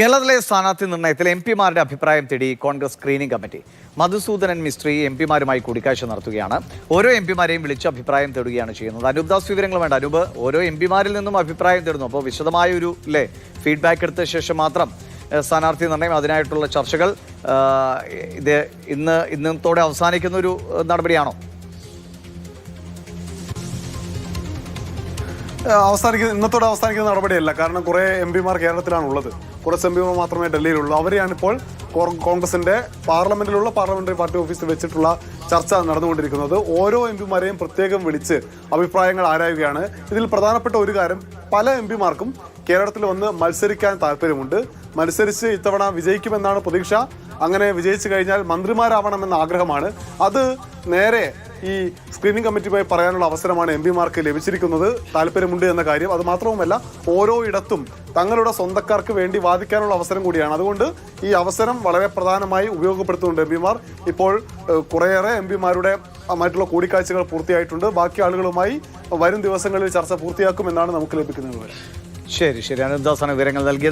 കേരളത്തിലെ സ്ഥാനാർത്ഥി നിർണയത്തിൽ എംപിമാരുടെ അഭിപ്രായം തേടി കോൺഗ്രസ് സ്ക്രീനിംഗ് കമ്മിറ്റി. മധുസൂദനൻ മിസ്ത്രി എംപിമാരുമായി കൂടിക്കാഴ്ച നടത്തുകയാണ്. ഓരോ എംപിമാരെയും വിളിച്ച് അഭിപ്രായം തേടുകയാണ് ചെയ്യുന്നത്. അനൂപ് ദാസ് വിവരങ്ങൾ വേണ്ട. അനൂപ്, ഓരോ എംപിമാരിൽ നിന്നും അഭിപ്രായം തേടുന്നു. അപ്പോൾ വിശദമായ ഒരു ഫീഡ്ബാക്ക് എടുത്ത ശേഷം മാത്രം സ്ഥാനാർത്ഥി നിർണയം, അതിനായിട്ടുള്ള ചർച്ചകൾ ഇത് ഇന്നത്തോടെ അവസാനിക്കുന്ന ഒരു നടപടിയാണോ? ഇന്നത്തോടെ അവസാനിക്കുന്ന നടപടിയല്ല. കാരണം കുറേ എംപിമാർ കേരളത്തിലാണുള്ളത്. കുറച്ച് എംപിമാർ മാത്രമേ ഡൽഹിയിലുള്ളൂ. അവരെയാണ് ഇപ്പോൾ കോൺഗ്രസിന്റെ പാർലമെന്ററി പാർട്ടി ഓഫീസിൽ വെച്ചിട്ടുള്ള ചർച്ച നടന്നുകൊണ്ടിരിക്കുന്നത്. ഓരോ എംപിമാരെയും പ്രത്യേകം വിളിച്ച് അഭിപ്രായങ്ങൾ ആരായുകയാണ്. ഇതിൽ പ്രധാനപ്പെട്ട ഒരു കാര്യം, പല എംപിമാർക്കും കേരളത്തിൽ വന്ന് മത്സരിക്കാൻ താല്പര്യമുണ്ട്. മത്സരിച്ച് ഇത്തവണ വിജയിക്കുമെന്നാണ് പ്രതീക്ഷ. അങ്ങനെ വിജയിച്ചു കഴിഞ്ഞാൽ മന്ത്രിമാരാവണമെന്ന ആഗ്രഹമാണ്. അത് നേരെ ഈ സ്ക്രീനിംഗ് കമ്മിറ്റിയുമായി പറയാനുള്ള അവസരമാണ് എംപിമാർക്ക് ലഭിച്ചിരിക്കുന്നത്. താല്പര്യമുണ്ട് എന്ന കാര്യം. അത് മാത്രവുമല്ല, ഓരോ ഇടത്തും തങ്ങളുടെ സ്വന്തക്കാർക്ക് വേണ്ടി വാദിക്കാനുള്ള അവസരം കൂടിയാണ്. അതുകൊണ്ട് ഈ അവസരം വളരെ പ്രധാനമായി ഉപയോഗപ്പെടുത്തുന്നുണ്ട് എംപിമാർ. ഇപ്പോൾ കുറേയേറെ എംപിമാരുടെ മറ്റുള്ള കൂടിക്കാഴ്ചകൾ പൂർത്തിയായിട്ടുണ്ട്. ബാക്കി ആളുകളുമായി വരും ദിവസങ്ങളിൽ ചർച്ച പൂർത്തിയാക്കുമെന്നാണ് നമുക്ക് ലഭിക്കുന്ന വിവരം. ശരി, അനൂപ് ദാസാണ് വിവരങ്ങൾ നൽകിയത്.